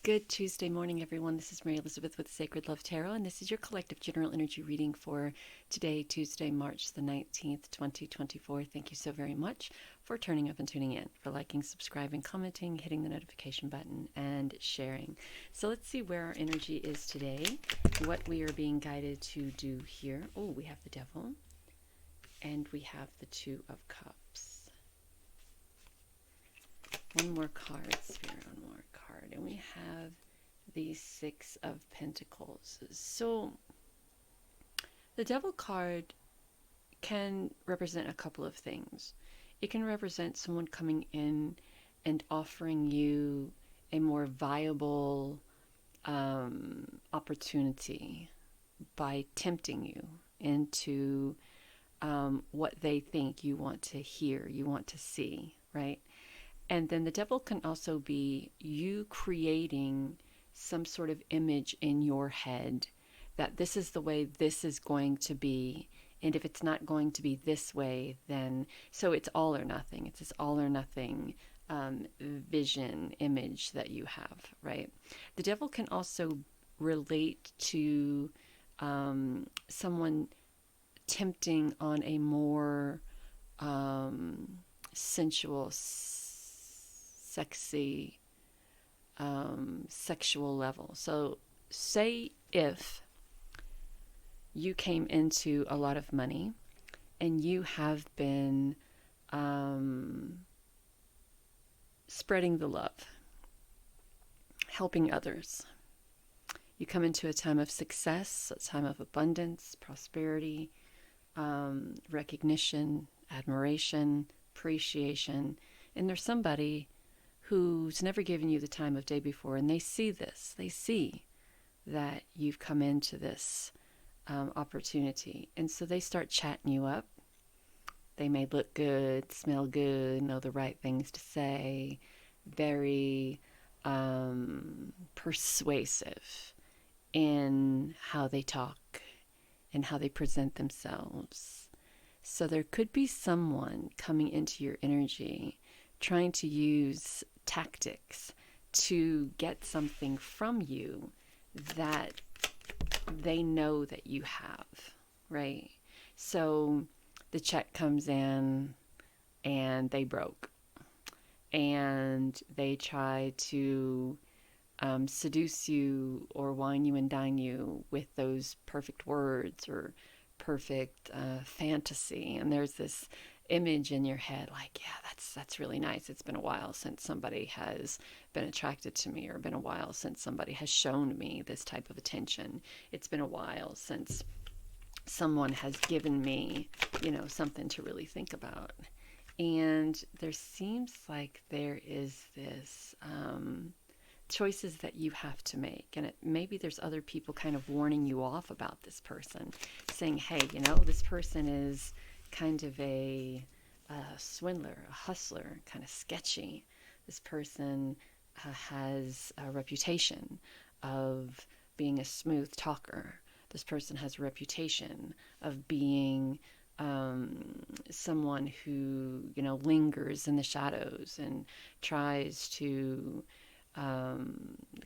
Good Tuesday morning, everyone. This is Mary Elizabeth with Sacred Love Tarot, and this is your collective general energy reading for today, Tuesday, March the 19th, 2024. Thank you so very much for turning up and tuning in, for liking, subscribing, commenting, hitting the notification button, and sharing. So let's see where our energy is today, what we are being guided to do here. Oh, we have the Devil, and we have the Two of Cups. One more card, Spirit, one more card. And we have the Six of Pentacles. So the Devil card can represent a couple of things. It can represent someone coming in and offering you a more viable opportunity by tempting you into what they think you want to hear, you want to see, right? And then the Devil can also be you creating some sort of image in your head that this is the way this is going to be. And if it's not going to be this way, then, so it's all or nothing. It's this all or nothing vision, image that you have, right? The Devil can also relate to someone tempting on a more sensual, sexy, sexual level. So say if you came into a lot of money and you have been spreading the love, helping others. You come into a time of success, a time of abundance, prosperity, recognition, admiration, appreciation, and there's somebody who's never given you the time of day before, and they see this. They see that you've come into this opportunity, and so they start chatting you up. They may look good, smell good, know the right things to say, very persuasive in how they talk and how they present themselves. So there could be someone coming into your energy trying to use tactics to get something from you that they know that you have, right? So the check comes in and they broke, and they try to seduce you or wine you and dine you with those perfect words or perfect fantasy, and there's this image in your head like, yeah, that's really nice. It's been a while since somebody has been attracted to me, or been a while since somebody has shown me this type of attention. It's been a while since someone has given me, something to really think about. And there seems like there is this choices that you have to make, and maybe there's other people kind of warning you off about this person, saying, hey, this person is kind of a swindler, a hustler, kind of sketchy. This person has a reputation of being a smooth talker. This person has a reputation of being someone who, lingers in the shadows and tries to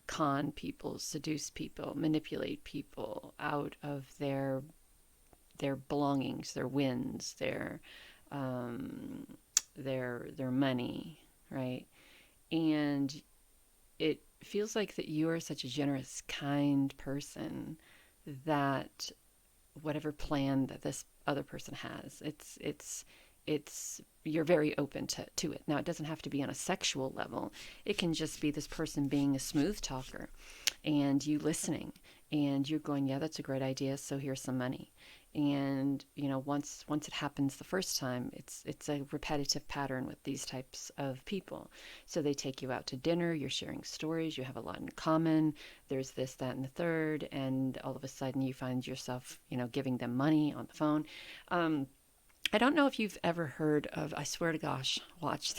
con people, seduce people, manipulate people out of their belongings, their wins, their money, right? And it feels like that you are such a generous, kind person that whatever plan that this other person has, it's you're very open to it. Now, it doesn't have to be on a sexual level. It can just be this person being a smooth talker and you listening and you're going, yeah, that's a great idea, so here's some money. And once it happens the first time, it's a repetitive pattern with these types of people. So they take you out to dinner, you're sharing stories, you have a lot in common, there's this, that, and the third, and all of a sudden you find yourself giving them money on the phone. I don't know if you've ever heard of, I swear to gosh, watch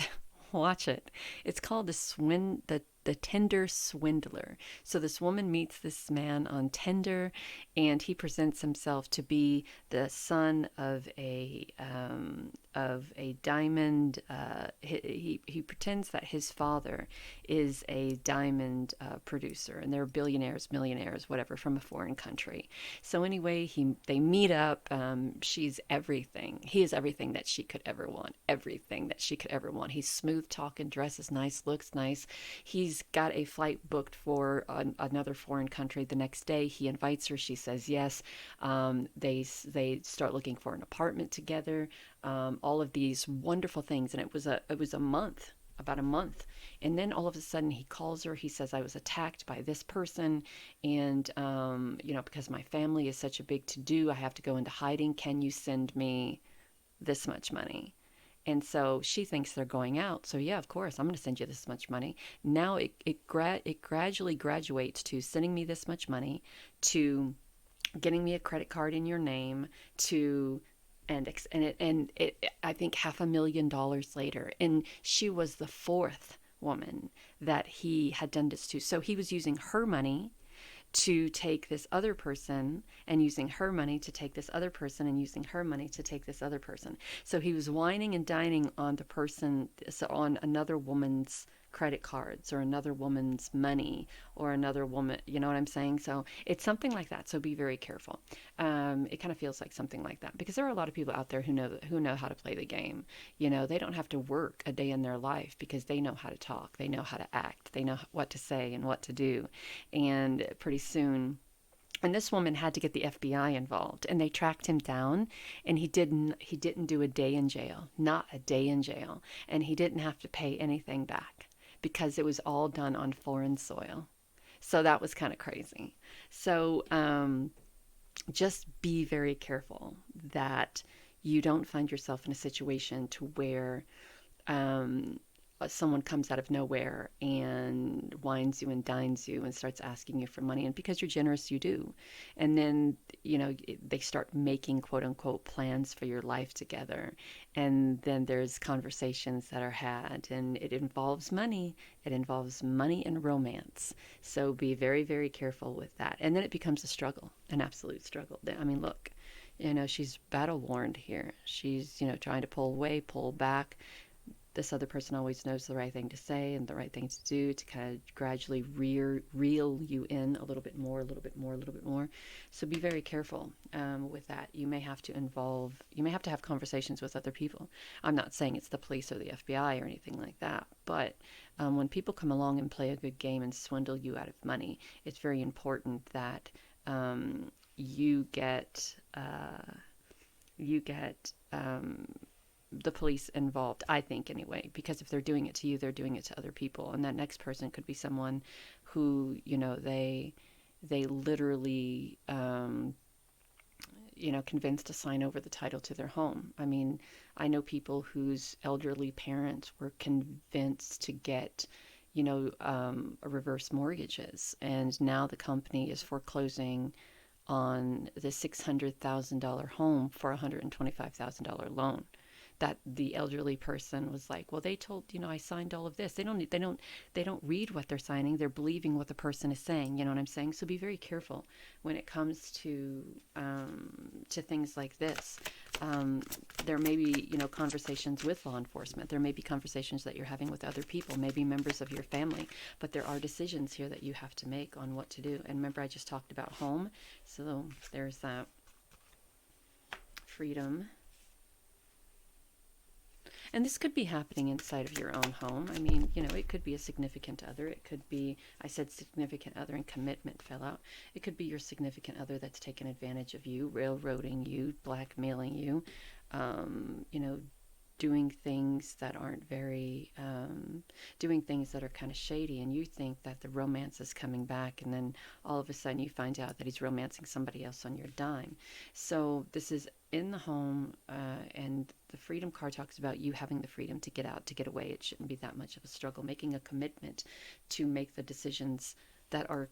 it. It's called the Tinder swindler. So this woman meets this man on Tinder, and he presents himself to be the son of a diamond. He pretends that his father is a diamond producer, and they're billionaires, millionaires, whatever, from a foreign country. So anyway, they meet up. She's everything. He is everything that she could ever want. Everything that she could ever want. He's smooth talking, dresses nice, looks nice. He's got a flight booked for another foreign country the next day. He invites her. She says yes. They start looking for an apartment together. All of these wonderful things, and it was a month. About a month. And then all of a sudden he calls her. He says, I was attacked by this person. And, because my family is such a big to-do, I have to go into hiding. Can you send me this much money? And so she thinks they're going out. So yeah, of course, I'm going to send you this much money. Now it gradually graduates to sending me this much money, to getting me a credit card in your name, to and I think $500,000 later, and she was the fourth woman that he had done this to. So he was using her money to take this other person, and using her money to take this other person, and using her money to take this other person. So he was whining and dining on on another woman's credit cards, or another woman's money, or another woman, you know what I'm saying? So it's something like that. So be very careful. It kind of feels like something like that, because there are a lot of people out there who know how to play the game. They don't have to work a day in their life, because they know how to talk, they know how to act, they know what to say and what to do. And pretty soon, and this woman had to get the FBI involved, and they tracked him down, and he didn't do a day in jail, not a day in jail, and he didn't have to pay anything back, because it was all done on foreign soil. So that was kind of crazy. So just be very careful that you don't find yourself in a situation to where someone comes out of nowhere and wines you and dines you and starts asking you for money. And because you're generous, you do. And then, they start making quote unquote plans for your life together. And then there's conversations that are had, and it involves money. It involves money and romance. So be very, very careful with that. And then it becomes a struggle, an absolute struggle. I mean, look, she's battle worn here. She's, trying to pull away, pull back. This other person always knows the right thing to say and the right thing to do to kind of gradually reel you in a little bit more, a little bit more, a little bit more. So be very careful with that. You may have to have conversations with other people. I'm not saying it's the police or the FBI or anything like that, but when people come along and play a good game and swindle you out of money, it's very important that you get the police involved, I think, anyway, because if they're doing it to you, they're doing it to other people. And that next person could be someone who, they literally, convinced to sign over the title to their home. I mean, I know people whose elderly parents were convinced to get, reverse mortgages. And now the company is foreclosing on the $600,000 home for a $125,000 loan. That the elderly person was like, well, they told, I signed all of this. They don't read what they're signing. They're believing what the person is saying. You know what I'm saying? So be very careful when it comes to things like this. There may be, conversations with law enforcement. There may be conversations that you're having with other people, maybe members of your family, but there are decisions here that you have to make on what to do. And remember, I just talked about home. So there's that. Freedom. And this could be happening inside of your own home. I mean, it could be a significant other. It could be, I said significant other and commitment fell out. It could be your significant other that's taken advantage of you, railroading you, blackmailing you, doing things that aren't very, doing things that are kind of shady. And you think that the romance is coming back, and then all of a sudden you find out that he's romancing somebody else on your dime. So this is in the home, and the freedom card talks about you having the freedom to get out, to get away. It shouldn't be that much of a struggle, making a commitment to make the decisions that are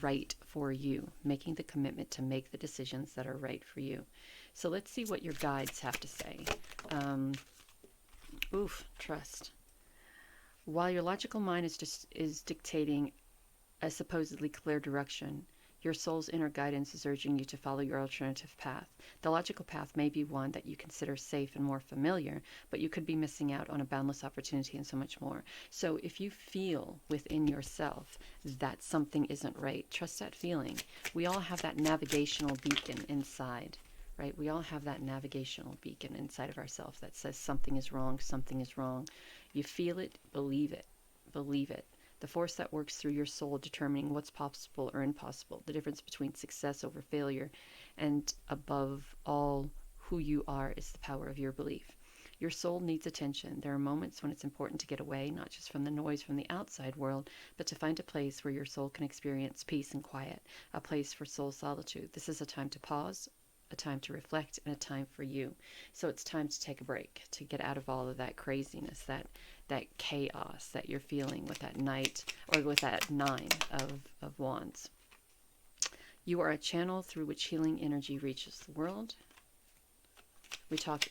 right for you, making the commitment to make the decisions that are right for you. So let's see what your guides have to say. Trust. While your logical mind is dictating a supposedly clear direction, your soul's inner guidance is urging you to follow your alternative path. The logical path may be one that you consider safe and more familiar, but you could be missing out on a boundless opportunity and so much more. So if you feel within yourself that something isn't right, trust that feeling. We all have that navigational beacon inside, right? We all have that navigational beacon inside of ourselves that says something is wrong, something is wrong. You feel it, believe it, believe it. The force that works through your soul determining what's possible or impossible, the difference between success over failure, and above all, who you are is the power of your belief. Your soul needs attention. There are moments when it's important to get away, not just from the noise from the outside world, but to find a place where your soul can experience peace and quiet, a place for soul solitude. This is a time to pause, a time to reflect, and a time for you. So it's time to take a break, to get out of all of that craziness, that chaos that you're feeling with that knight, or with that 9 of wands. You are a channel through which healing energy reaches the world. We talk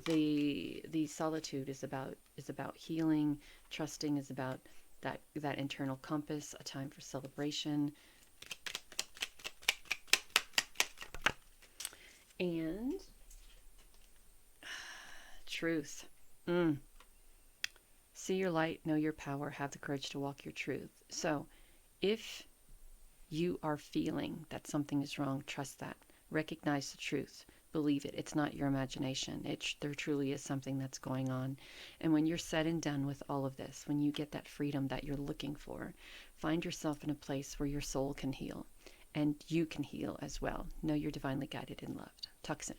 the solitude is about healing. Trusting is about that internal compass, a time for celebration. And truth. See your light, know your power, have the courage to walk your truth. So if you are feeling that something is wrong, trust that. Recognize the truth. Believe it. It's not your imagination. There truly is something that's going on. And when you're said and done with all of this, when you get that freedom that you're looking for, find yourself in a place where your soul can heal. And you can heal as well. Know you're divinely guided and loved. Talk soon.